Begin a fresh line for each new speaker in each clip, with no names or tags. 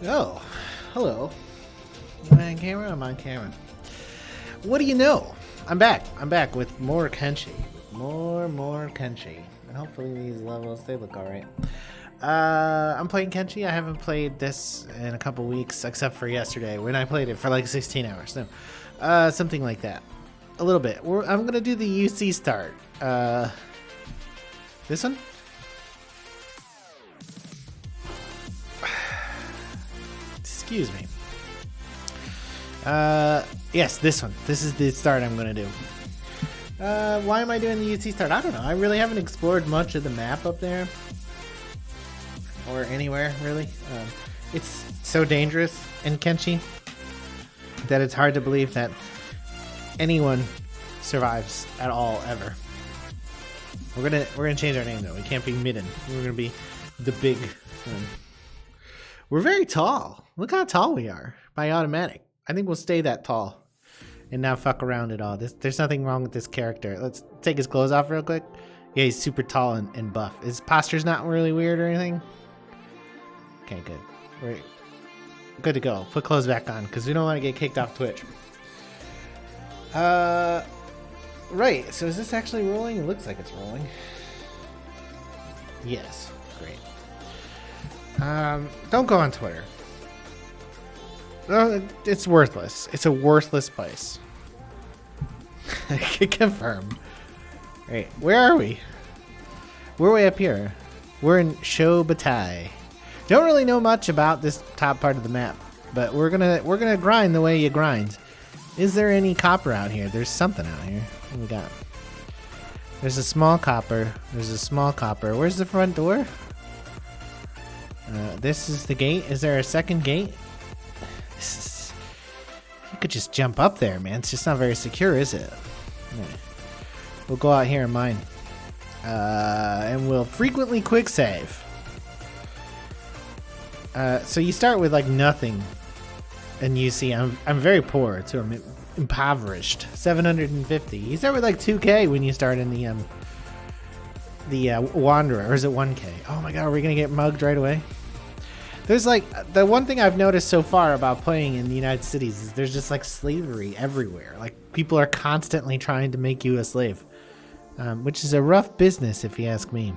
Oh, hello. Am I on camera? I'm on camera. What do you know? I'm back. I'm back with more Kenshi. More Kenshi. And hopefully these levels, they look alright. I'm playing Kenshi. I haven't played this in a couple weeks, except for yesterday when I played it for like 16 hours. No, something like that. A little bit. I'm going to do the UC start. This one? Excuse me. Yes, this one. This is the start I'm gonna do. Why am I doing the UT start? I don't know. I really haven't explored much of the map up there. Or anywhere, really. It's so dangerous in Kenshi that it's hard to believe that anyone survives at all, ever. We're gonna change our name though. We can't be Midden. We're gonna be the big one. We're very tall. Look how tall we are by automatic. I think we'll stay that tall and not fuck around at all. There's nothing wrong with this character. Let's take his clothes off real quick. Yeah, he's super tall and buff. His posture's not really weird or anything. Okay, good. We're good to go. Put clothes back on because we don't want to get kicked off Twitch. Right. So is this actually rolling? It looks like it's rolling. Yes. Great. Don't go on Twitter. No, it's worthless. It's a worthless place. I can confirm. Right, where are we? We're way up here. We're in Shobatai. Don't really know much about this top part of the map, but we're gonna grind the way you grind. Is there any copper out here? There's something out here. What do we got? There's a small copper. There's a small copper. Where's the front door? This is the gate. Is there a second gate? You could just jump up there, man. It's just not very secure, is it? Right. We'll go out here and mine. And we'll frequently quick save. So you start with like nothing. And you see I'm very poor too. I'm impoverished. 750. You start with like 2K when you start in the Wanderer. Or is it 1K? Oh my god, are we gonna get mugged right away? There's like, the one thing I've noticed so far about playing in the United Cities is there's just like slavery everywhere. Like people are constantly trying to make you a slave, which is a rough business if you ask me.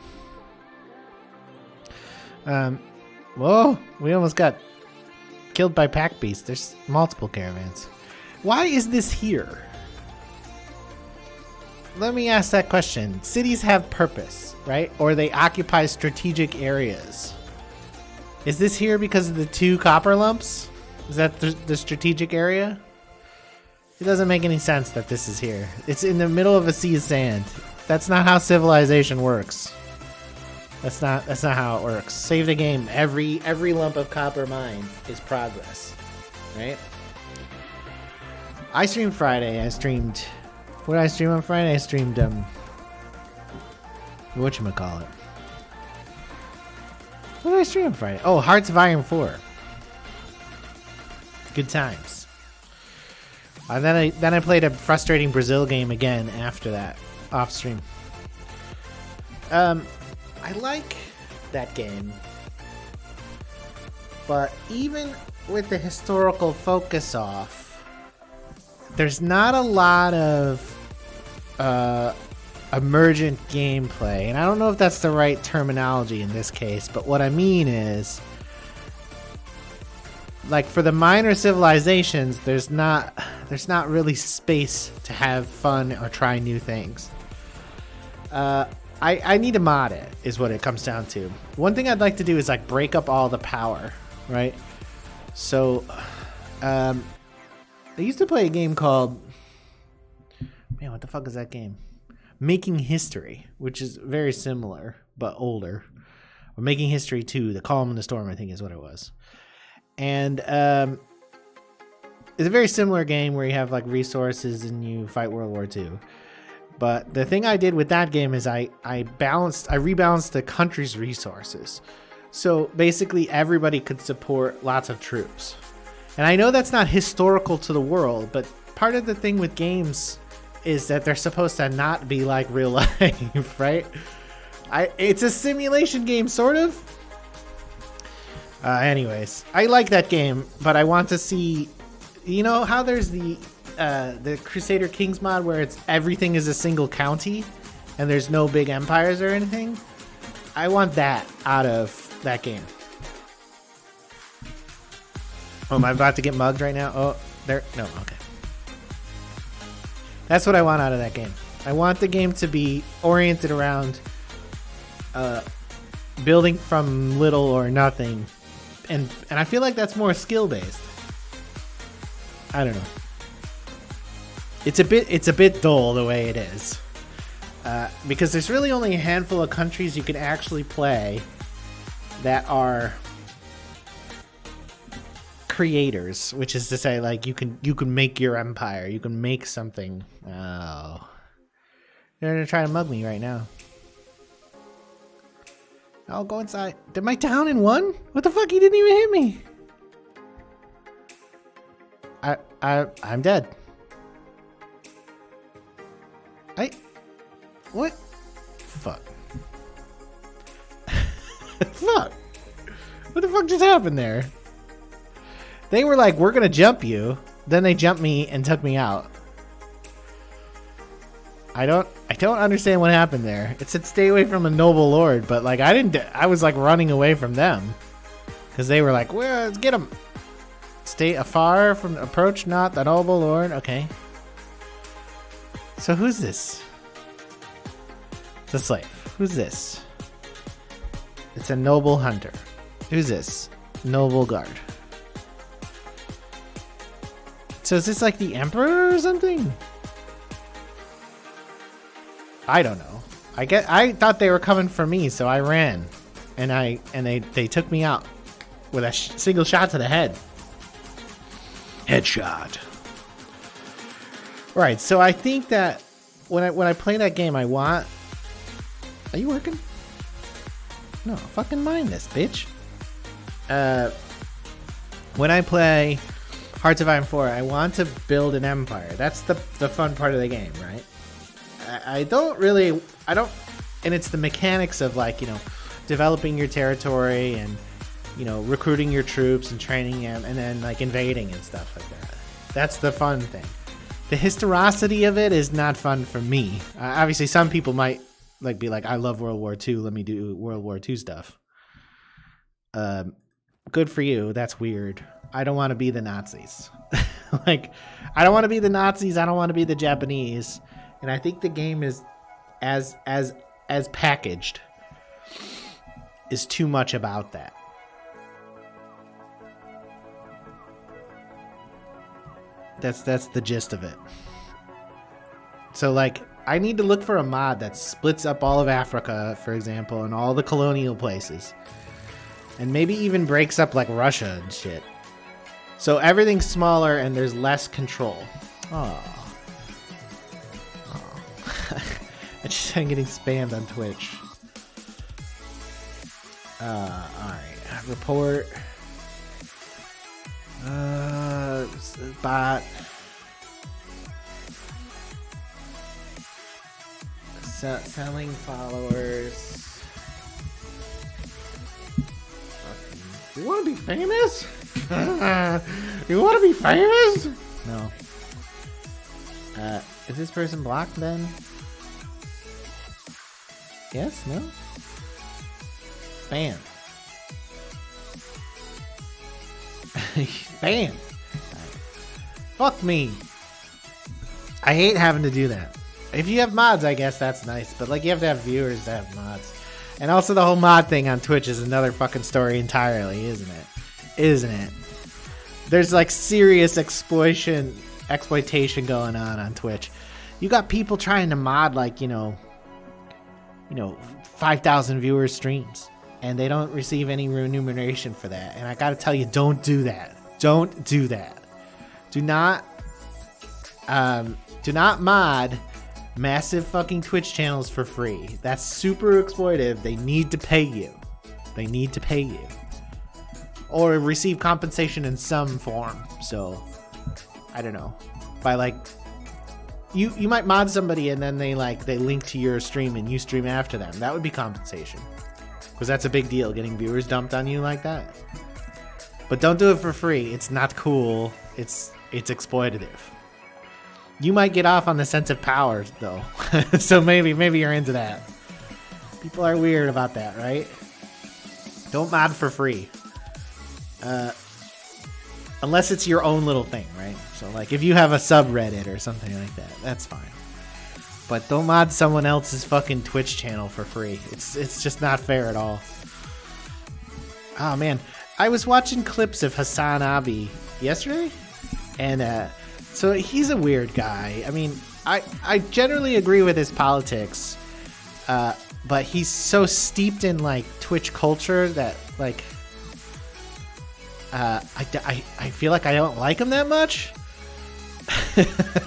Whoa, we almost got killed by pack beasts. There's multiple caravans. Why is this here? Let me ask that question. Cities have purpose, right? Or they occupy strategic areas. Is this here because of the 2 copper lumps? Is that the strategic area? It doesn't make any sense that this is here. It's in the middle of a sea of sand. That's not how civilization works. That's not how it works. Save the game. Every lump of copper mined is progress, right? I streamed Friday. What did I stream on Friday? I streamed whatchamacallit. What did I stream on Friday? Oh, Hearts of Iron 4. Good times. Then I played a frustrating Brazil game again after that, off stream. I like that game, but even with the historical focus off, there's not a lot of emergent gameplay, and I don't know if that's the right terminology in this case, but what I mean is, like for the minor civilizations, there's not really space to have fun or try new things. I need to mod it, is what it comes down to. One thing I'd like to do is like break up all the power, right? So, I used to play a game called, man, what the fuck is that game? Making History, which is very similar but older. Or Making History 2, The Calm and the Storm, I think is what it was. And it's a very similar game where you have like resources and you fight World War II. But the thing I did with that game is I rebalanced the country's resources. So basically everybody could support lots of troops. And I know that's not historical to the world, but part of the thing with games is that they're supposed to not be like real life, right? It's a simulation game, sort of. Anyways, I like that game, but I want to see, you know how there's the Crusader Kings mod where it's everything is a single county and there's no big empires or anything? I want that out of that game. Oh, am I about to get mugged right now? Oh, there. No, okay. That's what I want out of that game. I want the game to be oriented around building from little or nothing. And I feel like that's more skill based. I don't know. It's a bit dull the way it is, because there's really only a handful of countries you can actually play that are creators, which is to say, like you can make your empire, you can make something. Oh, they're gonna try to mug me right now. I'll go inside. Am I down in one? What the fuck? He didn't even hit me. I'm dead. What? Fuck. Fuck. What the fuck just happened there? They were like, we're gonna jump you. Then they jumped me and took me out. I don't understand what happened there. It said stay away from a noble lord, but like I was like running away from them because they were like, well, let's get them. Stay afar from approach not the noble lord. Okay. So who's this? It's a slave. Who's this? It's a noble hunter. Who's this? Noble guard. So is this like the emperor or something? I don't know. I thought they were coming for me, so I ran, and they took me out with a single shot to the head. Headshot. Right. So I think that when I play that game, I want. Are you working? No, fucking mind this, bitch. When I play Hearts of Iron 4, I want to build an empire. That's the fun part of the game, right? I don't, and it's the mechanics of like, you know, developing your territory and, you know, recruiting your troops and training them and then like invading and stuff like that. That's the fun thing. The historicity of it is not fun for me. Obviously, some people might like be like, I love World War II. Let me do World War II stuff. Good for you. That's weird. I don't want to be the Nazis. Like, I don't want to be the Nazis. I don't want to be the Japanese. And I think the game is as packaged is too much about that. That's the gist of it. So like I need to look for a mod that splits up all of Africa, for example, and all the colonial places. And maybe even breaks up like Russia and shit. So everything's smaller and there's less control. Oh. I just am getting spammed on Twitch. Alright. Report. Bot. Selling followers. You want to be famous? You want to be famous? No. Is this person blocked then? Yes? No? Ban. Ban. Right. Fuck me. I hate having to do that. If you have mods, I guess that's nice. But like, you have to have viewers to have mods. And also the whole mod thing on Twitch is another fucking story entirely, isn't it? Isn't it? There's like serious exploitation going on Twitch. You got people trying to mod like, you know, 5,000 viewers streams, and they don't receive any remuneration for that. And I gotta tell you, don't do that. Don't do that. Do not mod massive fucking Twitch channels for free. That's super exploitive. They need to pay you. They need to pay you. Or receive compensation in some form. So, I don't know. By like, you might mod somebody and then they link to your stream and you stream after them. That would be compensation. Because that's a big deal, getting viewers dumped on you like that. But don't do it for free. It's not cool. It's exploitative. You might get off on the sense of power though. So maybe you're into that. People are weird about that, right? Don't mod for free. Unless it's your own little thing, right? So like if you have a subreddit or something like that, that's fine. But don't mod someone else's fucking Twitch channel for free. It's just not fair at all. Oh man, I was watching clips of Hassan Abi yesterday, and so he's a weird guy. I mean, I generally agree with his politics, but he's so steeped in like Twitch culture that like I feel like I don't like him that much.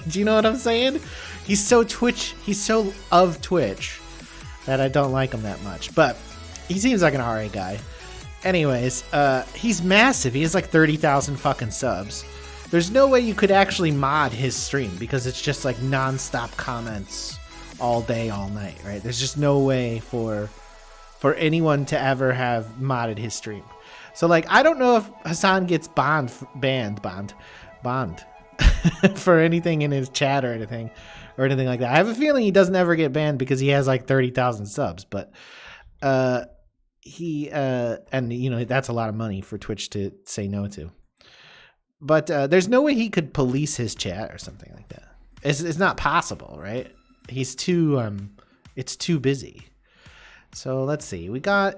Do you know what I'm saying? He's so of Twitch that I don't like him that much. But he seems like an alright guy. Anyways, he's massive. He has like 30,000 fucking subs. There's no way you could actually mod his stream because it's just like non-stop comments all day, all night, right? There's just no way for anyone to ever have modded his stream. So like, I don't know if Hassan gets banned for anything in his chat or anything like that. I have a feeling he doesn't ever get banned because he has like 30,000 subs, but he and you know, that's a lot of money for Twitch to say no to. But there's no way he could police his chat or something like that. It's not possible, right? He's too it's too busy. So let's see. We got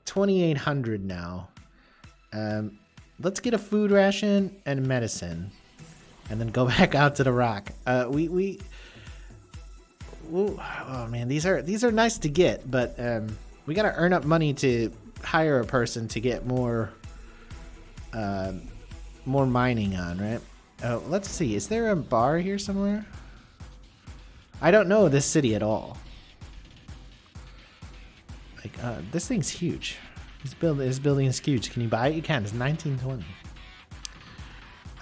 2,800 now. Let's get a food ration and medicine, and then go back out to the rock. Oh man, these are nice to get, but we gotta earn up money to hire a person to get more mining on, right? Oh, let's see. Is there a bar here somewhere? I don't know this city at all. Like, this thing's huge. This building is huge. Can you buy it? You can. It's 1920.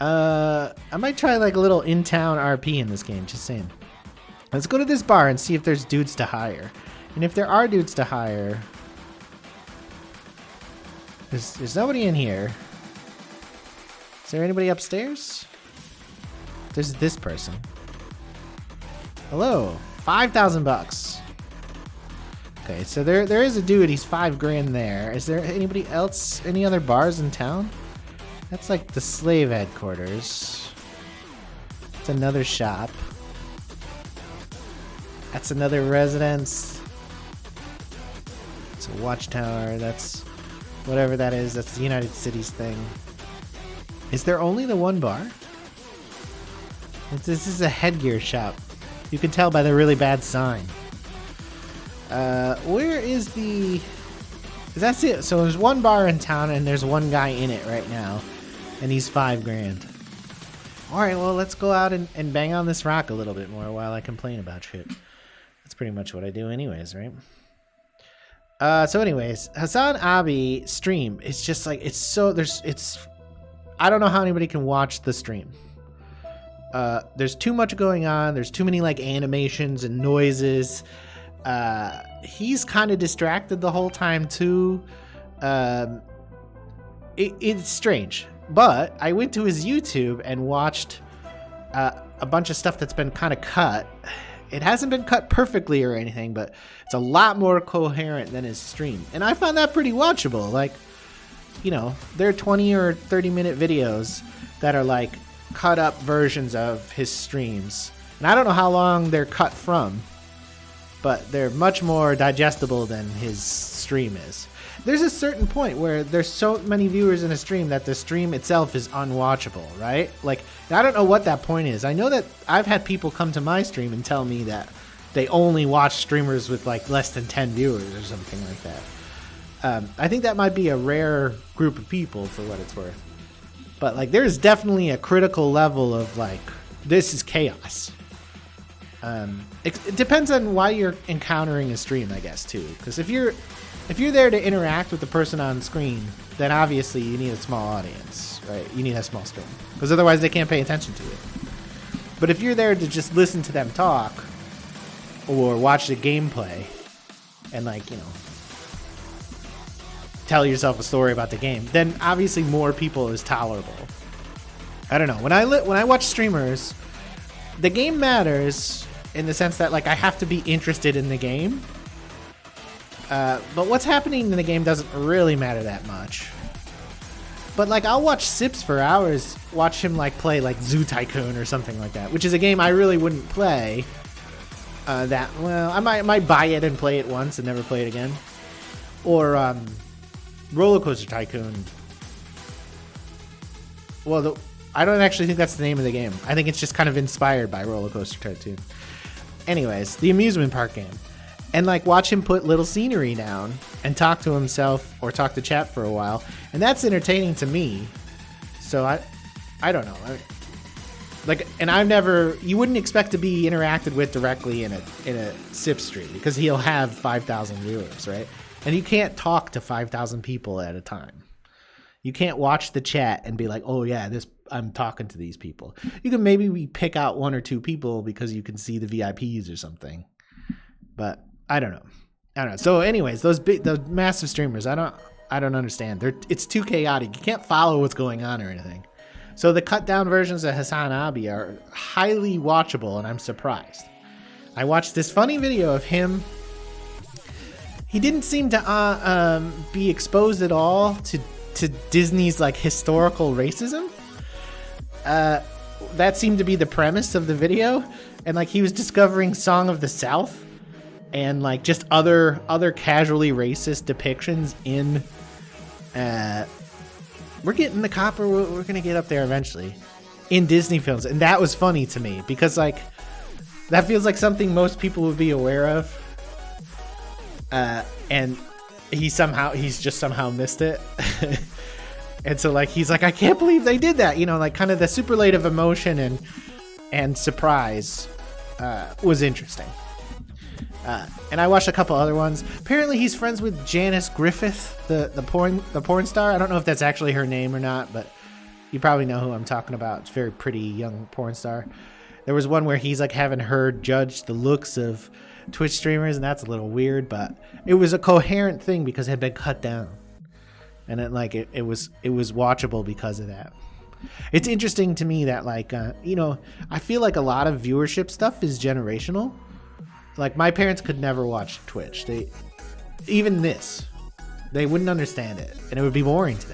I might try like a little in-town RP in this game. Just saying. Let's go to this bar and see if there's dudes to hire. And if there are dudes to hire, there's nobody in here. Is there anybody upstairs? There's this person. Hello, 5,000 bucks. Okay, so there is a dude. He's $5,000 there. Is there anybody else? Any other bars in town? That's like the slave headquarters. It's another shop. That's another residence. It's a watchtower. That's whatever that is. That's the United Cities thing. Is there only the one bar? This is a headgear shop. You can tell by the really bad sign. Where is the... That's it. So there's one bar in town and there's one guy in it right now. And he's $5,000. Alright, well, let's go out and bang on this rock a little bit more while I complain about shit. That's pretty much what I do anyways, right? So anyways, Hassan Abi stream is just like, I don't know how anybody can watch the stream. There's too much going on. There's too many like animations and noises. He's kind of distracted the whole time too. It's strange, but I went to his YouTube and watched a bunch of stuff that's been kind of cut. It hasn't been cut perfectly or anything, but it's a lot more coherent than his stream. And I found that pretty watchable. Like, you know, they're 20 or 30 minute videos that are like cut up versions of his streams. And I don't know how long they're cut from, but they're much more digestible than his stream is. There's a certain point where there's so many viewers in a stream that the stream itself is unwatchable, right? Like, I don't know what that point is. I know that I've had people come to my stream and tell me that they only watch streamers with like less than 10 viewers or something like that. I think that might be a rare group of people for what it's worth. But like, there's definitely a critical level of like, this is chaos. It depends on why you're encountering a stream, I guess, too. Because if you're there to interact with the person on screen, then obviously you need a small audience, right? You need a small stream, because otherwise they can't pay attention to it. But if you're there to just listen to them talk or watch the gameplay and like, you know, tell yourself a story about the game, then obviously more people is tolerable. I don't know. When I watch streamers, the game matters in the sense that like I have to be interested in the game. But what's happening in the game doesn't really matter that much. But like I'll watch Sips for hours, watch him like play like Zoo Tycoon or something like that, which is a game I really wouldn't play. I might buy it and play it once and never play it again. Or Roller Coaster Tycoon. Well, I don't actually think that's the name of the game. I think it's just kind of inspired by Roller Coaster Tycoon. Anyways, the amusement park game. And like watch him put little scenery down and talk to himself or talk to chat for a while. And that's entertaining to me. So I don't know. You wouldn't expect to be interacted with directly in a SIP stream because he'll have 5,000 viewers, right? And you can't talk to 5,000 people at a time. You can't watch the chat and be like, oh yeah, I'm talking to these people. You can maybe pick out 1 or 2 people because you can see the VIPs or something. But I don't know. So anyways, those massive streamers, I don't understand. It's too chaotic. You can't follow what's going on or anything. So the cut down versions of Hassan Abi are highly watchable, and I'm surprised. I watched this funny video of him. He didn't seem to be exposed at all to Disney's like historical racism. That seemed to be the premise of the video, and like he was discovering Song of the South and like just other casually racist depictions in we're getting the copper, we're gonna get up there eventually, in Disney films. And that was funny to me because like that feels like something most people would be aware of, and he's just somehow missed it. And so like he's like, I can't believe they did that, like kind of the superlative emotion and surprise was interesting. And I watched a couple other ones. Apparently he's friends with Janice Griffith, the porn star. I don't know if that's actually her name or not, but you probably know who I'm talking about. It's a very pretty young porn star. There was one where he's like having her judge the looks of Twitch streamers, and that's a little weird, but it was a coherent thing because it had been cut down. And it was watchable because of that. It's interesting to me that like I feel like a lot of viewership stuff is generational. Like my parents could never watch Twitch. They wouldn't understand it, and it would be boring to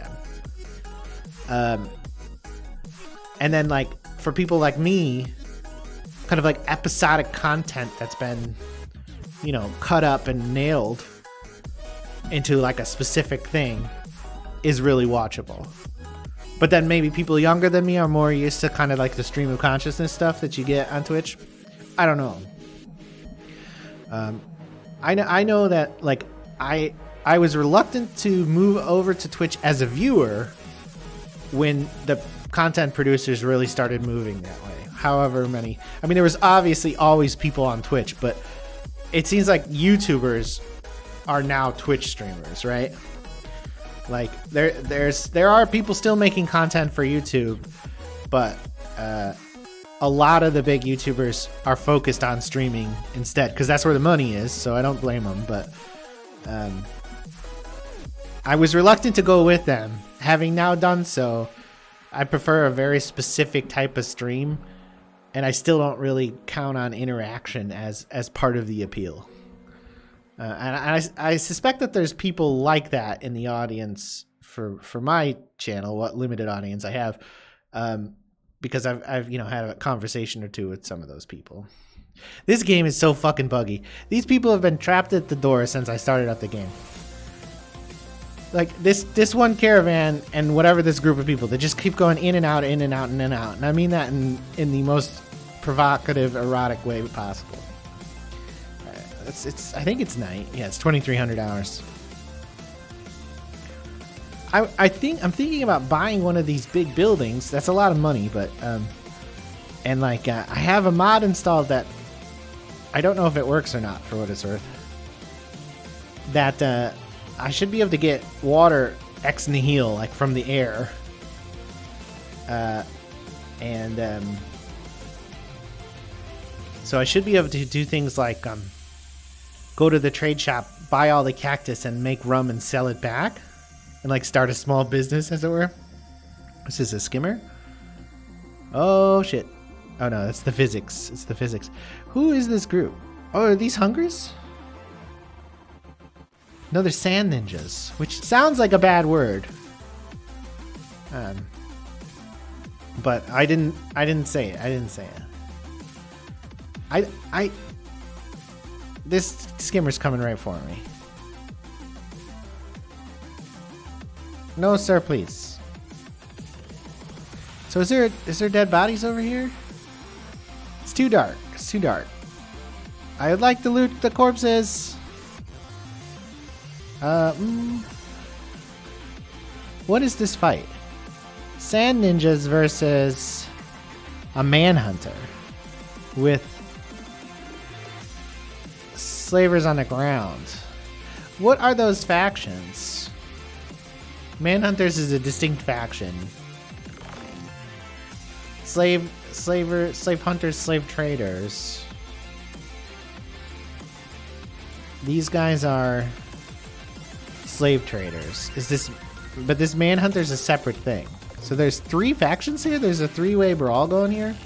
them. And then like for people like me, kind of like episodic content that's been cut up and nailed into like a specific thing is really watchable. But then maybe people younger than me are more used to kind of like the stream of consciousness stuff that you get on Twitch. I don't know. I know that like I was reluctant to move over to Twitch as a viewer when the content producers really started moving that way. However many, I mean, there was obviously always people on Twitch, but it seems like YouTubers are now Twitch streamers, right? Like there are people still making content for YouTube, but a lot of the big YouTubers are focused on streaming instead because that's where the money is. So I don't blame them, but I was reluctant to go with them. Having now done so, I prefer a very specific type of stream, and I still don't really count on interaction as part of the appeal. And I suspect that there's people like that in the audience for my channel, what limited audience I have, because I've had a conversation or two with some of those people. This game is so fucking buggy. These people have been trapped at the door since I started up the game. Like this one caravan and whatever this group of people, they just keep going in and out, in and out, in and out. And I mean that in the most provocative, erotic way possible. I think it's night. Yeah, it's 2,300 hours. I'm thinking about buying one of these big buildings. That's a lot of money, but and like I have a mod installed that I don't know if it works or not, for what it's worth. That I should be able to get water ex nihilo, like from the air, so I should be able to do things like go to the trade shop, buy all the cactus, and make rum and sell it back. and like start a small business, as it were. This is a skimmer. Oh shit! Oh no, that's the physics. It's the physics. Who is this group? Oh, are these hungers? No, they're sand ninjas, which sounds like a bad word. But I didn't say it. I didn't say it. This skimmer's coming right for me. No, sir, please. So is there dead bodies over here? It's too dark. It's too dark. I would like to loot the corpses. What is this fight? Sand ninjas versus a manhunter with slavers on the ground. What are those factions? Manhunters is a distinct faction. Slave hunters, slave traders. These guys are slave traders. But this manhunter's a separate thing. So there's 3 factions here. There's a 3-way brawl going here.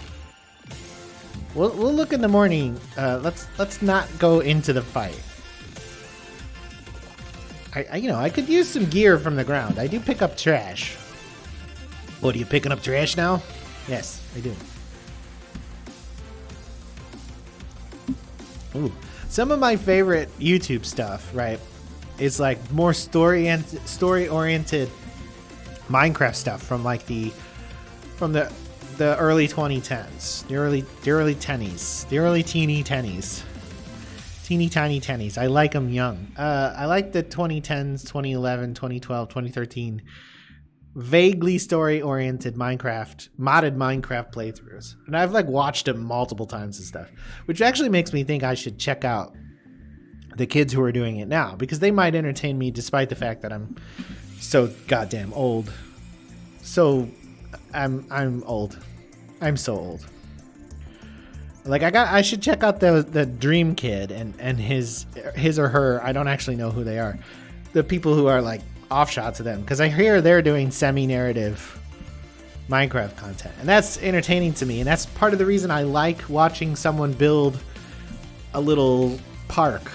We'll look in the morning. Let's not go into the fight. I could use some gear from the ground. I do pick up trash. What, are you picking up trash now? Yes, I do. Ooh, some of my favorite YouTube stuff, right, is like more story-oriented Minecraft stuff from like the early 2010s, the early tennies, the early teeny tennies. Teeny tiny tennies. I like them young. I like the 2010s, 2011, 2012, 2013 vaguely story-oriented modded Minecraft playthroughs. And I've like watched them multiple times and stuff, which actually makes me think I should check out the kids who are doing it now, because they might entertain me despite the fact that I'm so goddamn old. I'm old. I'm so old. Like I should check out the Dream Kid and his or her. I don't actually know who they are. The people who are like offshots of them, because I hear they're doing semi-narrative Minecraft content, and that's entertaining to me. And that's part of the reason I like watching someone build a little park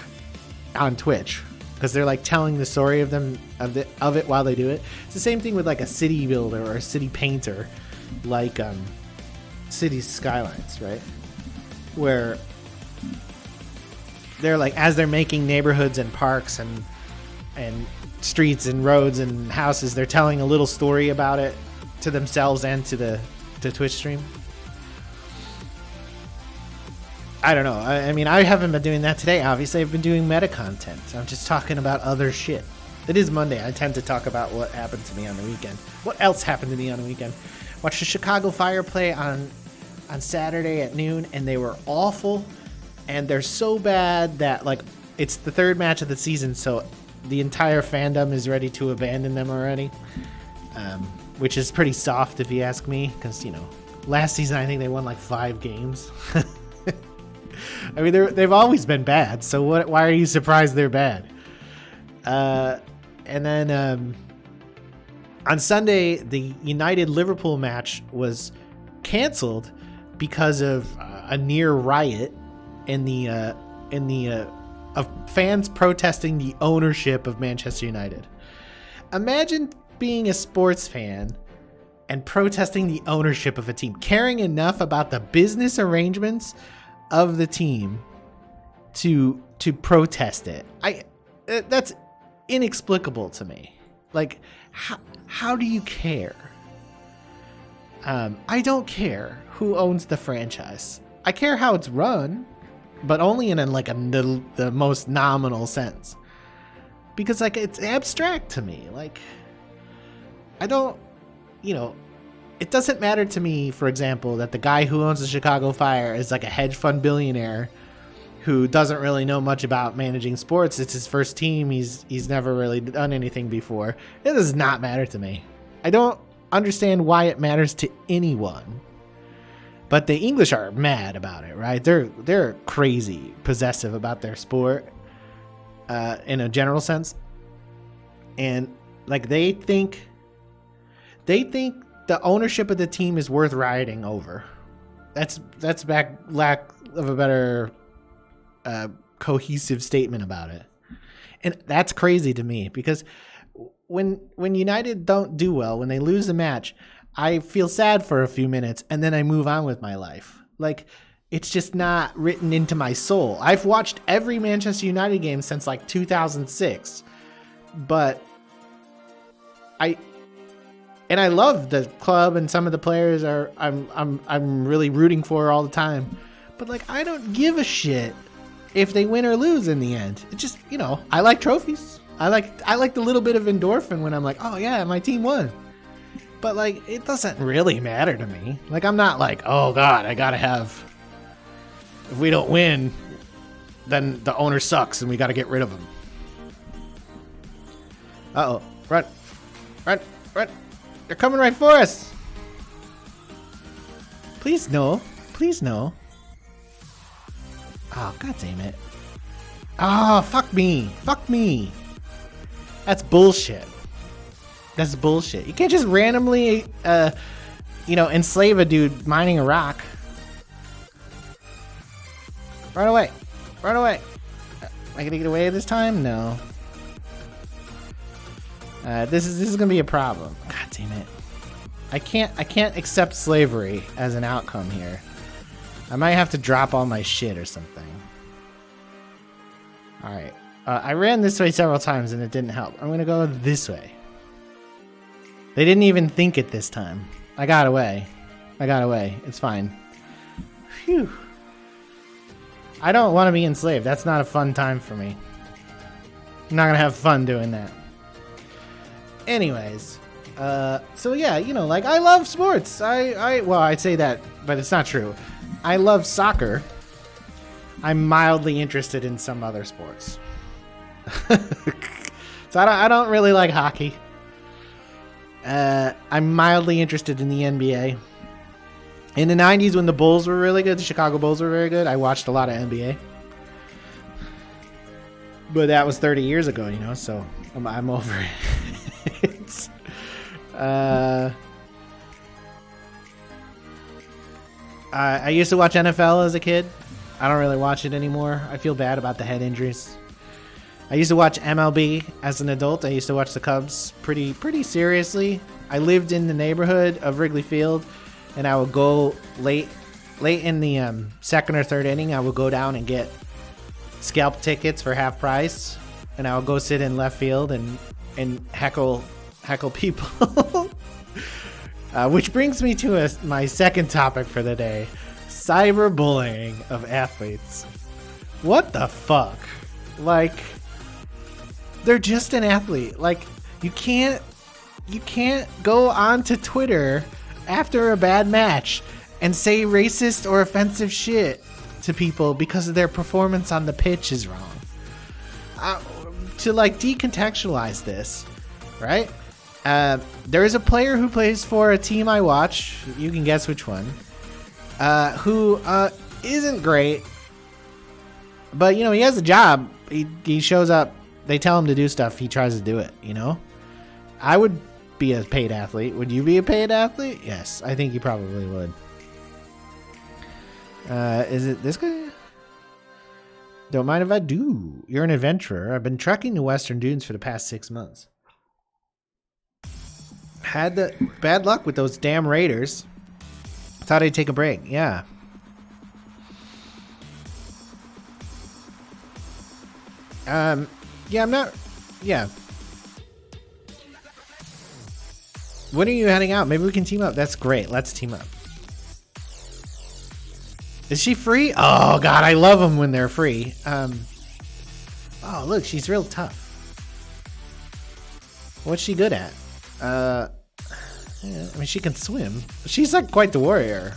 on Twitch, because they're like telling the story of it while they do it. It's the same thing with like a city builder or a city painter, like Cities Skylines, right? Where they're like, as they're making neighborhoods and parks and streets and roads and houses, they're telling a little story about it to themselves and to the Twitch stream. I don't know. I mean, I haven't been doing that today. Obviously, I've been doing meta content. I'm just talking about other shit. It is Monday. I tend to talk about what happened to me on the weekend. What else happened to me on the weekend? Watched the Chicago Fire play on Saturday at noon, and they were awful. And they're so bad that, like, it's the 3rd match of the season, so the entire fandom is ready to abandon them already. Which is pretty soft, if you ask me, because, you know, last season I think they won like 5 games. I mean, they've always been bad, so why are you surprised they're bad? And then on Sunday, the United Liverpool match was canceled because of a near riot of fans protesting the ownership of Manchester United. Imagine being a sports fan and protesting the ownership of a team, caring enough about the business arrangements of the team to protest it. That's inexplicable to me. Like, how do you care? I don't care who owns the franchise. I care how it's run, but only in the most nominal sense. Because like, it's abstract to me. Like, I don't, it doesn't matter to me, for example, that the guy who owns the Chicago Fire is like a hedge fund billionaire who doesn't really know much about managing sports. It's his first team. He's never really done anything before. It does not matter to me. I don't understand why it matters to anyone. But the English are mad about it, right? They're crazy possessive about their sport in a general sense. And Like they think the ownership of the team is worth rioting over. That's lack of a better cohesive statement about it. And that's crazy to me because when United don't do well, when they lose the match, I feel sad for a few minutes and then I move on with my life. Like, it's just not written into my soul. I've watched every Manchester United game since like 2006, but I love the club and some of the players I'm really rooting for all the time. But like, I don't give a shit if they win or lose in the end. It just, you know, I like trophies. I like the little bit of endorphin when I'm like, oh yeah, my team won. But like, it doesn't really matter to me. Like, I'm not like, oh God, I gotta have, if we don't win, then the owner sucks and we gotta get rid of him. Uh-oh, run. They're coming right for us. Please no. Please no. Oh, God damn it. Oh, fuck me. Fuck me. That's bullshit. That's bullshit. You can't just randomly, enslave a dude mining a rock. Run away. Run away. Am I gonna get away this time? No. This is gonna be a problem. God damn it. I can't accept slavery as an outcome here. I might have to drop all my shit or something. Alright. I ran this way several times and it didn't help. I'm gonna go this way. They didn't even think it this time. I got away. It's fine. Phew. I don't want to be enslaved. That's not a fun time for me. I'm not gonna have fun doing that. Anyways, so yeah, you know, like, I love sports. Well, I'd say that, but it's not true. I love soccer. I'm mildly interested in some other sports. So I don't really like hockey. I'm mildly interested in the NBA. In the 90s, when the Bulls were really good, the Chicago Bulls were very good, I watched a lot of NBA. But that was 30 years ago, you know, so I'm over it. I used to watch NFL as a kid. I don't really watch it anymore. I feel bad about the head injuries. I used to watch MLB as an adult. I used to watch the Cubs pretty seriously. I lived in the neighborhood of Wrigley Field, and I would go late in the second or third inning. I would go down and get scalp tickets for half price, and I would go sit in left field and heckle people. Which brings me to my second topic for the day: cyberbullying of athletes. What the fuck? Like, they're just an athlete. Like, you can't go onto Twitter after a bad match and say racist or offensive shit to people because of their performance on the pitch is wrong. To like decontextualize this, right? There is a player who plays for a team I watch. You can guess which one. Who isn't great, but you know, he has a job. He shows up. They tell him to do stuff. He tries to do it. You know, I would be a paid athlete. Would you be a paid athlete? Yes, I think you probably would. Is it this guy? Don't mind if I do. You're an adventurer. I've been trekking the Western Dunes for the past 6 months. Had the bad luck with those damn raiders. Thought I'd take a break. Yeah. Yeah, I'm not. Yeah. When are you heading out? Maybe we can team up. That's great. Let's team up. Is she free? Oh God, I love them when they're free. Oh look, she's real tough. What's she good at? Yeah, I mean, she can swim. She's like quite the warrior.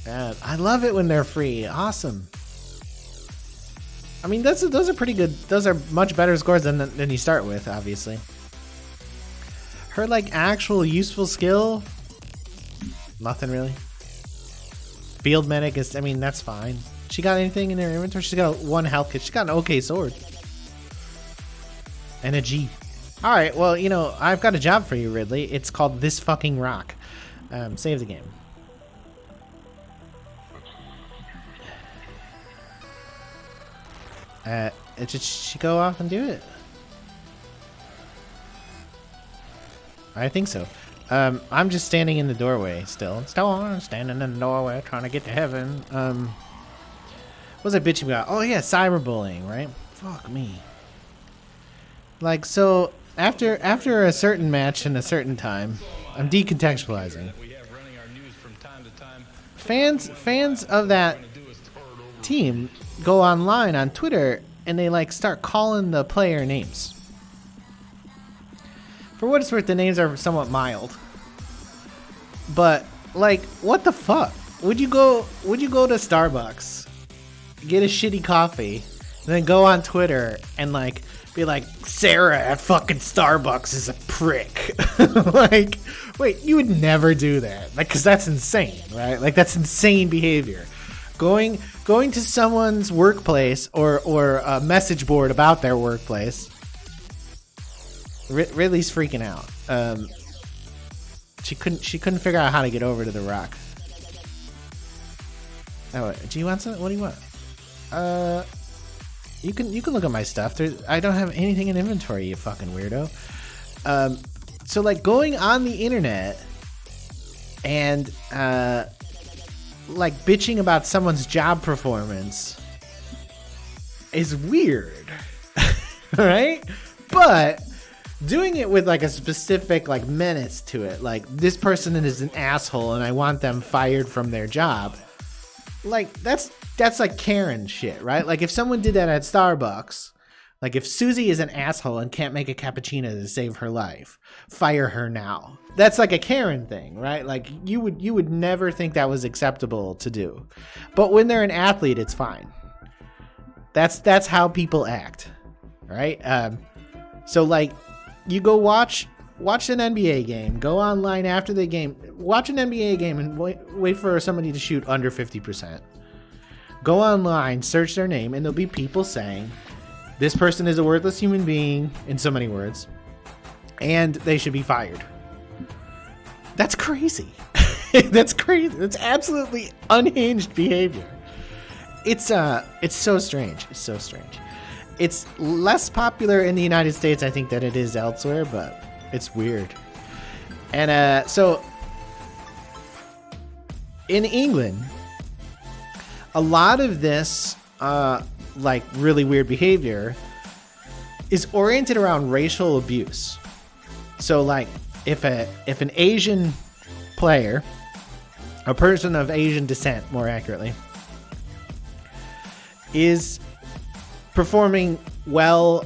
I love it when they're free. Awesome. I mean, those are pretty good. Those are much better scores than you start with, obviously. Her like actual useful skill, nothing really. Field medic is, I mean, that's fine. She got anything in her inventory? She's got one health kit. She's got an okay sword. And a G. All right, well, you know, I've got a job for you, Ridley. It's called This Fucking Rock. Save the game. Should go off and do it. I think so. I'm just standing in the doorway still. Still standing in the doorway trying to get to heaven. What was I bitching about? Oh yeah, cyberbullying, right? Fuck me. Like, so after a certain match in a certain time, I'm decontextualizing. Fans of that team go online on Twitter and they like start calling the player names. For what it's worth, the names are somewhat mild. But like, what the fuck? Would you go to Starbucks, get a shitty coffee, and then go on Twitter and like be like, Sarah at fucking Starbucks is a prick? Like, wait, you would never do that. Like, cause that's insane, right? Like, that's insane behavior. Going to someone's workplace or a message board about their workplace. Ridley's freaking out. She couldn't figure out how to get over to the rock. Oh, do you want something? What do you want? You can look at my stuff. I don't have anything in inventory, you fucking weirdo. So like going on the internet and like bitching about someone's job performance is weird, right? But doing it with like a specific like menace to it, like this person is an asshole and I want them fired from their job, like that's like Karen shit, right? Like if someone did that at Starbucks, like if Susie is an asshole and can't make a cappuccino to save her life, fire her now. That's like a Karen thing, right? Like you would never think that was acceptable to do, but when they're an athlete, it's fine. That's how people act, right? So like, you go watch an NBA game, go online after the game, watch an NBA game and wait for somebody to shoot under 50%. Go online, search their name, and there'll be people saying, this person is a worthless human being, in so many words, and they should be fired. That's crazy. That's crazy. That's absolutely unhinged behavior. It's so strange. It's so strange. It's less popular in the United States, I think, than it is elsewhere, but it's weird. And so in England, a lot of this like really weird behavior is oriented around racial abuse. So like if an Asian player, a person of Asian descent more accurately, is performing well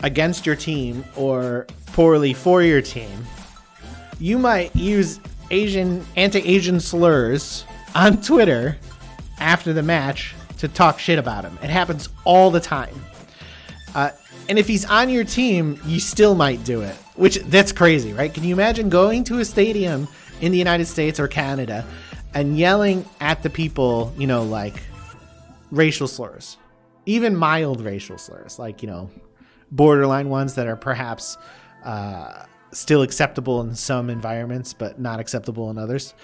against your team or poorly for your team, you might use anti-Asian slurs on Twitter after the match to talk shit about him. It happens all the time. And if he's on your team, you still might do it, that's crazy, right? Can you imagine going to a stadium in the United States or Canada and yelling at the people, you know, like racial slurs? Even mild racial slurs, like, you know, borderline ones that are perhaps still acceptable in some environments, but not acceptable in others.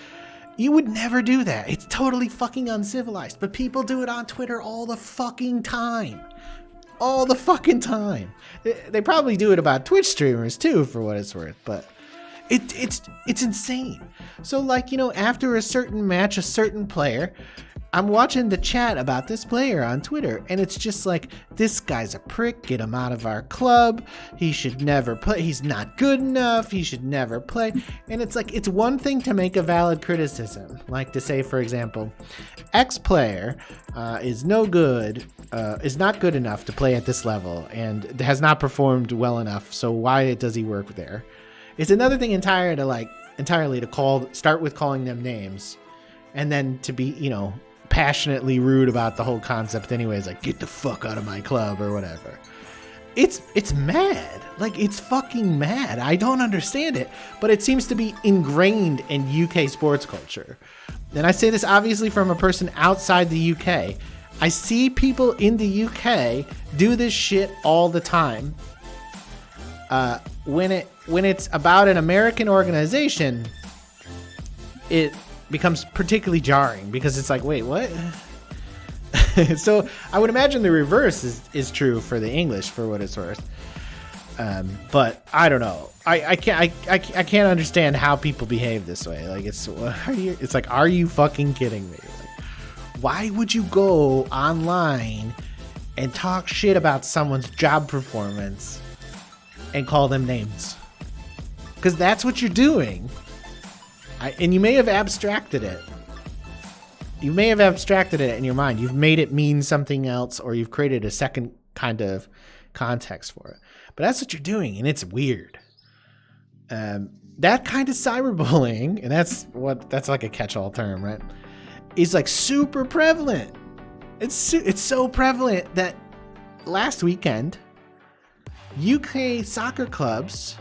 You would never do that. It's totally fucking uncivilized, but people do it on Twitter all the fucking time. All the fucking time. They probably do it about Twitch streamers too, for what it's worth, but it's insane. So like, you know, after a certain match, a certain player, I'm watching the chat about this player on Twitter, and it's just like, this guy's a prick, get him out of our club, he should never play, he's not good enough, he should never play. And it's like, it's one thing to make a valid criticism, like to say, for example, X player is no good, is not good enough to play at this level, and has not performed well enough, so why does he work there? It's another thing entirely to start with calling them names, and then to be, you know, passionately rude about the whole concept anyways, like get the fuck out of my club or whatever. It's mad. Like, it's fucking mad. I don't understand it, but it seems to be ingrained in UK sports culture. And I say this obviously from a person outside the UK. I see people in the UK do this shit all the time. when it's about an American organization, it becomes particularly jarring because it's like, wait, what? So I would imagine the reverse is true for the English, for what it's worth. But I don't know. I can't understand how people behave this way. Like, it's like, are you fucking kidding me? Like, why would you go online and talk shit about someone's job performance and call them names? Because that's what you're doing. And you may have abstracted it. You may have abstracted it in your mind. You've made it mean something else, or you've created a second kind of context for it. But that's what you're doing, and it's weird. That kind of cyberbullying, and that's like a catch-all term, right? Is like super prevalent. It's so prevalent that last weekend, UK soccer clubs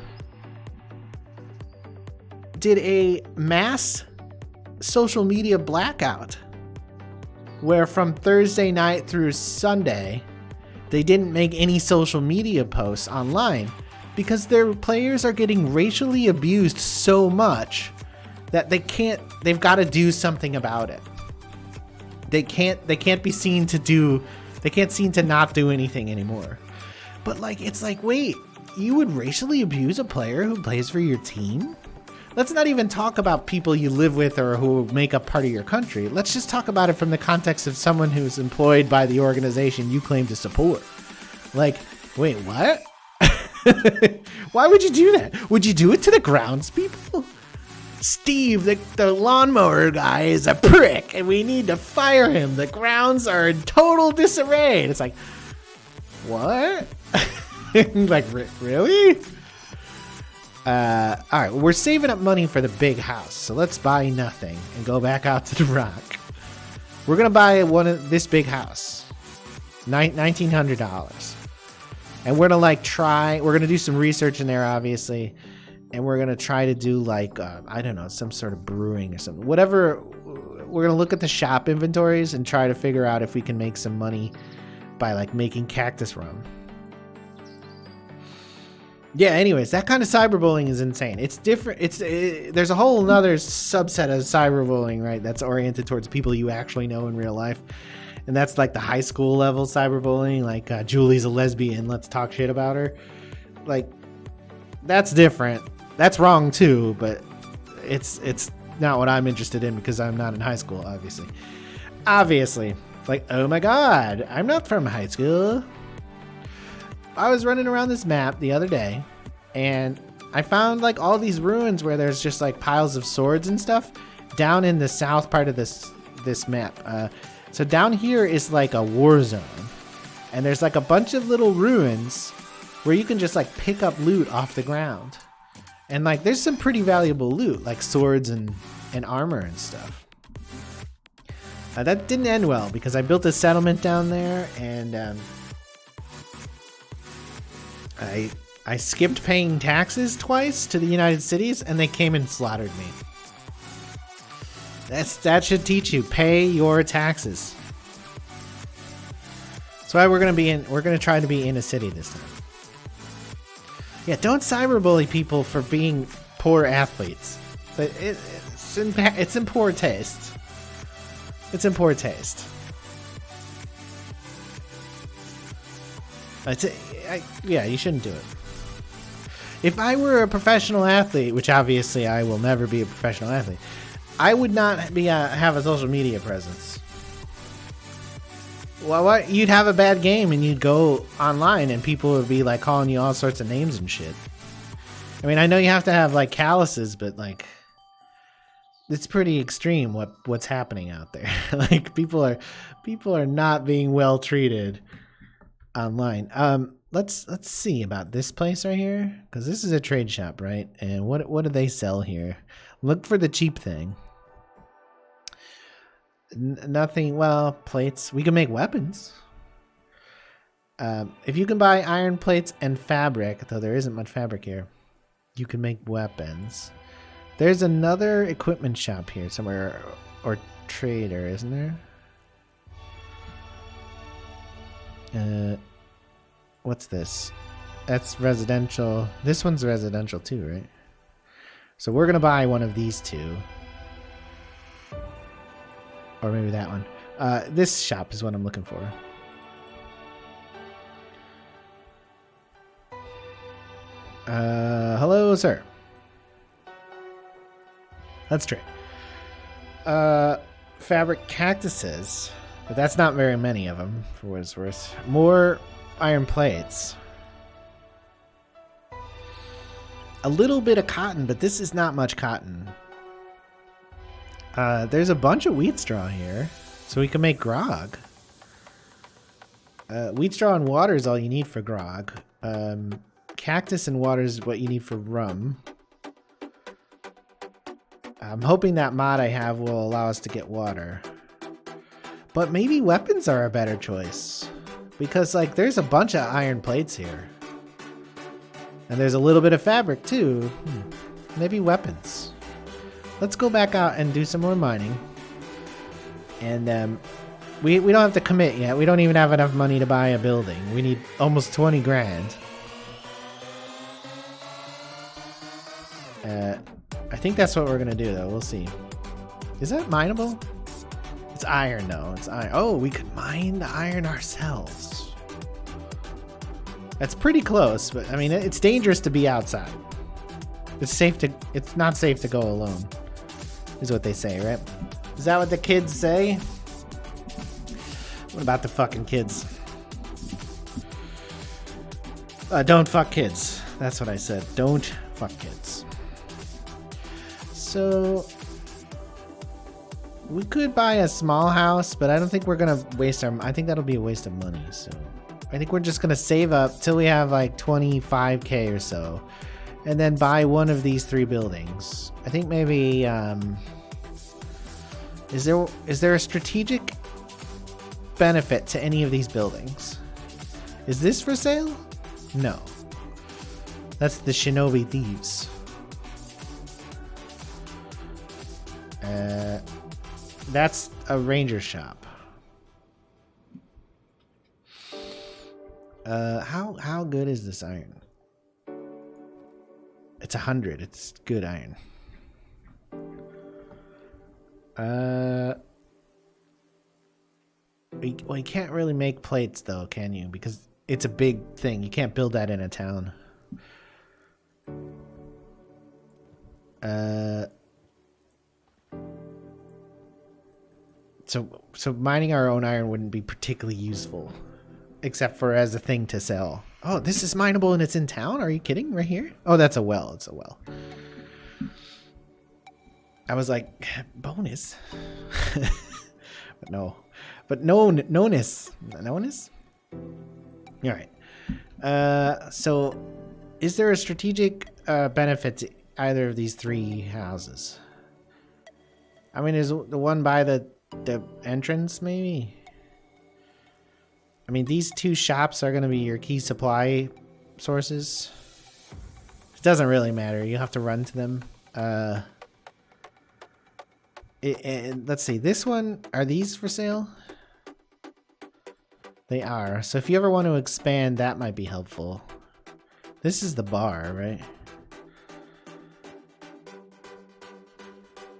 did a mass social media blackout, where from Thursday night through Sunday, they didn't make any social media posts online because their players are getting racially abused so much that they've got to do something about it. They can't seem to not do anything anymore. But like, it's like, wait, you would racially abuse a player who plays for your team? Let's not even talk about people you live with or who make up part of your country. Let's just talk about it from the context of someone who's employed by the organization you claim to support. Like, wait, what? Why would you do that? Would you do it to the grounds people? Steve, the lawnmower guy, is a prick and we need to fire him. The grounds are in total disarray. And it's like, what? Like, really? All right, we're saving up money for the big house, so let's buy nothing and go back out to the rock. We're gonna buy this big house, $1,900, and we're gonna do some research in there, obviously, and we're gonna try to do like I don't know, some sort of brewing or something. Whatever. We're gonna look at the shop inventories and try to figure out if we can make some money by like making cactus rum. Yeah, anyways, that kind of cyberbullying is insane. It's different. There's a whole another subset of cyberbullying, right? That's oriented towards people you actually know in real life. And that's like the high school level cyberbullying, like Julie's a lesbian, let's talk shit about her. Like, that's different. That's wrong too, but it's not what I'm interested in because I'm not in high school, obviously. Obviously. Like, oh my god, I'm not from high school. I was running around this map the other day, and I found like all these ruins where there's just like piles of swords and stuff down in the south part of this map. So down here is like a war zone, and there's like a bunch of little ruins where you can just like pick up loot off the ground, and like there's some pretty valuable loot like swords and armor and stuff. That didn't end well because I built a settlement down there, and I skipped paying taxes twice to the United Cities, and they came and slaughtered me. That should teach you. Pay your taxes. That's why we're gonna try to be in a city this time. Yeah, don't cyberbully people for being poor athletes. But it's in poor taste. It's in poor taste. Yeah, you shouldn't do it. If I were a professional athlete, which obviously I will never be a professional athlete, I would not have a social media presence. Well, what? You'd have a bad game and you'd go online and people would be like calling you all sorts of names and shit. I mean, I know you have to have like calluses, but like, it's pretty extreme what's happening out there. Like people are not being well treated online. Let's see about this place right here, because this is a trade shop, right? And what do they sell here? Look for the cheap thing. Nothing. Well, plates. We can make weapons. If you can buy iron plates and fabric, though there isn't much fabric here, you can make weapons. There's another equipment shop here somewhere, or trader, isn't there? What's this? That's residential. This one's residential too, right? So we're gonna buy one of these two. Or maybe that one. This shop is what I'm looking for. Hello, sir. Let's trade. Fabric cactuses. But that's not very many of them, for what it's worth. More iron plates. A little bit of cotton, but this is not much cotton. There's a bunch of wheat straw here, so we can make grog. Wheat straw and water is all you need for grog. Cactus and water is what you need for rum. I'm hoping that mod I have will allow us to get water. But maybe weapons are a better choice. Because, like, there's a bunch of iron plates here. And there's a little bit of fabric, too. Maybe weapons. Let's go back out and do some more mining. And, we don't have to commit yet. We don't even have enough money to buy a building. We need almost 20 grand. I think that's what we're gonna do, though. We'll see. Is that mineable? It's iron, though. It's iron. Oh, we could mine the iron ourselves. That's pretty close, but I mean, it's dangerous to be outside. It's not safe to go alone, is what they say, right? Is that what the kids say? What about the fucking kids? Don't fuck kids. That's what I said. Don't fuck kids. So we could buy a small house, but I don't think we're gonna waste our. I think that'll be a waste of money. So I think we're just gonna save up till we have like 25k or so, and then buy one of these 3 buildings. I think maybe. Is there a strategic benefit to any of these buildings? Is this for sale? No. That's the Shinobi Thieves. That's a ranger shop. How good is this iron? It's 100. It's good iron. Well, you can't really make plates though, can you? Because it's a big thing. You can't build that in a town. So mining our own iron wouldn't be particularly useful, except for as a thing to sell. Oh, this is mineable and it's in town? Are you kidding? Right here? Oh, that's a well. It's a well. I was like, bonus. But no. But no-ness. No-ness? All right. So is there a strategic benefit to either of these 3 houses? I mean, is the one by the entrance maybe? I mean, these 2 shops are going to be your key supply sources. It doesn't really matter. You have to run to them. Let's see. This one, are these for sale? They are. So if you ever want to expand, that might be helpful. This is the bar, right?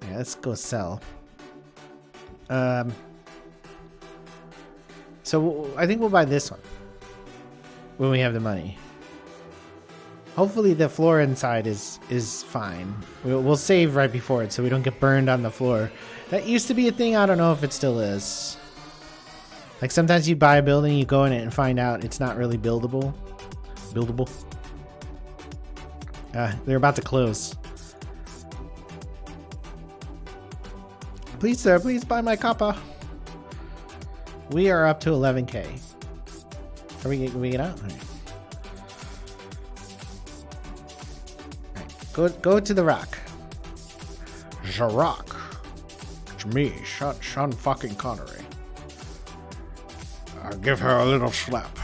Yeah, let's go sell. So I think we'll buy this one when we have the money. Hopefully the floor inside is fine. We'll save right before it so we don't get burned on the floor. That used to be a thing. I don't know if it still is. Like sometimes you buy a building, you go in it and find out it's not really buildable. They're about to close. Please, sir, please buy my copper. We are up to 11k. Can we get out? All right. Go to the rock. The rock. It's me, Sean fucking Connery. I'll give her a little slap.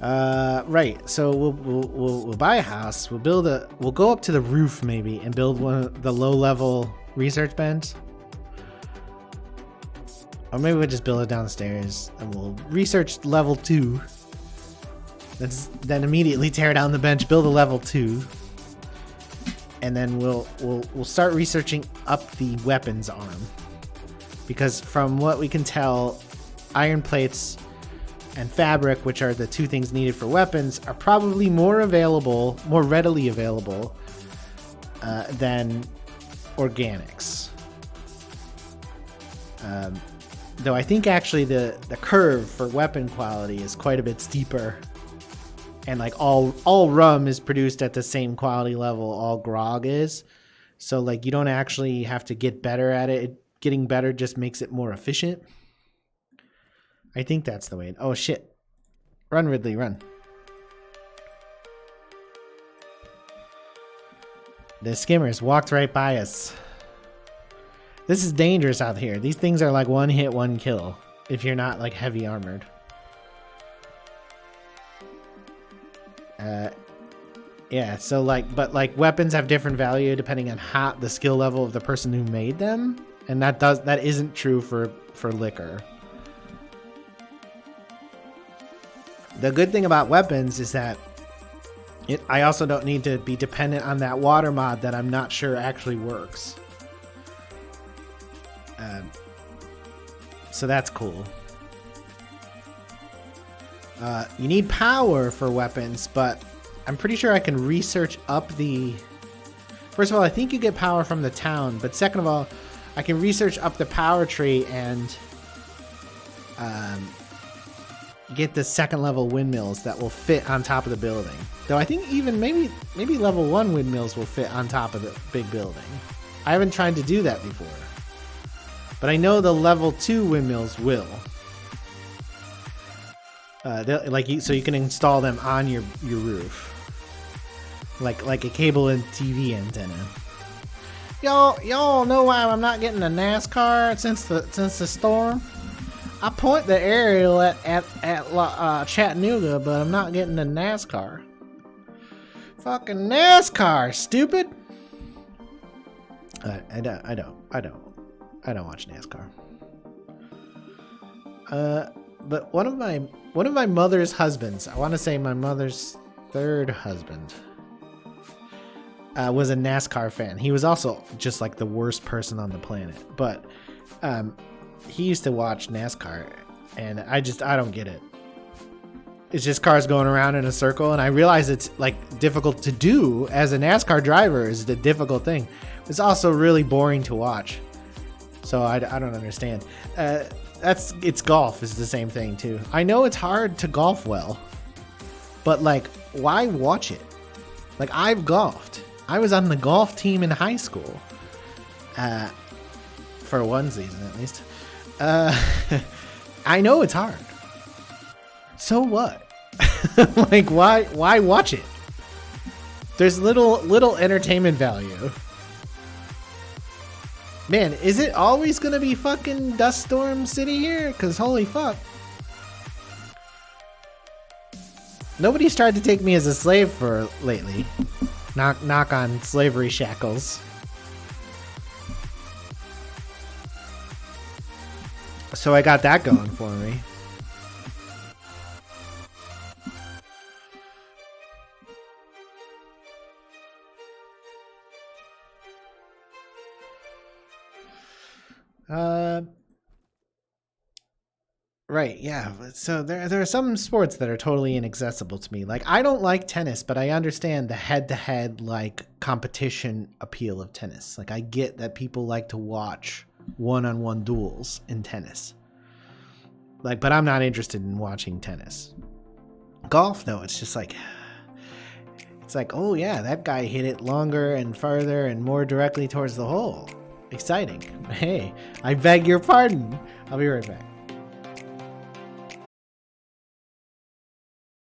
Right. So we'll buy a house. We'll go up to the roof maybe and build one of the low-level research beds. Or maybe we'll just build it downstairs and we'll research level 2. Then immediately tear down the bench, build a level 2. And then we'll start researching up the weapons arm. Because from what we can tell, iron plates and fabric, which are the 2 things needed for weapons, are probably more readily available than organics. Though I think actually the curve for weapon quality is quite a bit steeper. And like all rum is produced at the same quality level all grog is. So like you don't actually have to get better at it. Getting better just makes it more efficient. I think that's the way. Oh shit. Run, Ridley, run. The skimmers walked right by us. This is dangerous out here. These things are like 1 hit, 1 kill. If you're not like heavy armored. Yeah, so like, but like weapons have different value depending on the skill level of the person who made them. And that isn't true for liquor. The good thing about weapons is that I also don't need to be dependent on that water mod that I'm not sure actually works. So that's cool. You need power for weapons, but I'm pretty sure I can research up the... First of all, I think you get power from the town, but second of all, I can research up the power tree and get the 2nd level windmills that will fit on top of the building. Though I think even maybe level 1 windmills will fit on top of the big building. I haven't tried to do that before. But I know the level 2 windmills will. So you can install them on your roof. Like a cable and TV antenna. Y'all know why I'm not getting a NASCAR since the storm? I point the aerial at Chattanooga, but I'm not getting a NASCAR. Fucking NASCAR, stupid. I don't watch NASCAR. But one of my mother's husbands, I want to say my mother's 3rd husband, was a NASCAR fan. He was also just like the worst person on the planet, but he used to watch NASCAR, and I don't get it. It's just cars going around in a circle, and I realize it's like difficult to do as a NASCAR driver is the difficult thing. It's also really boring to watch, so I don't understand. It's golf is the same thing too. I know it's hard to golf well, but like, why watch it? Like, I've golfed. I was on the golf team in high school, for one season at least. I know it's hard. So what? Like, why watch it? There's little entertainment value. Man, is it always gonna be fucking Dust Storm City here? Cause holy fuck. Nobody's tried to take me as a slave for lately. Knock on slavery shackles. So I got that going for me. Right, yeah. So there are some sports that are totally inaccessible to me. Like, I don't like tennis, but I understand the head-to-head like competition appeal of tennis. Like, I get that people like to watch one-on-one duels in tennis. Like, but I'm not interested in watching tennis. Golf, though, it's just like, it's like, oh yeah, that guy hit it longer and farther and more directly towards the hole. Exciting. Hey, I beg your pardon. I'll be right back.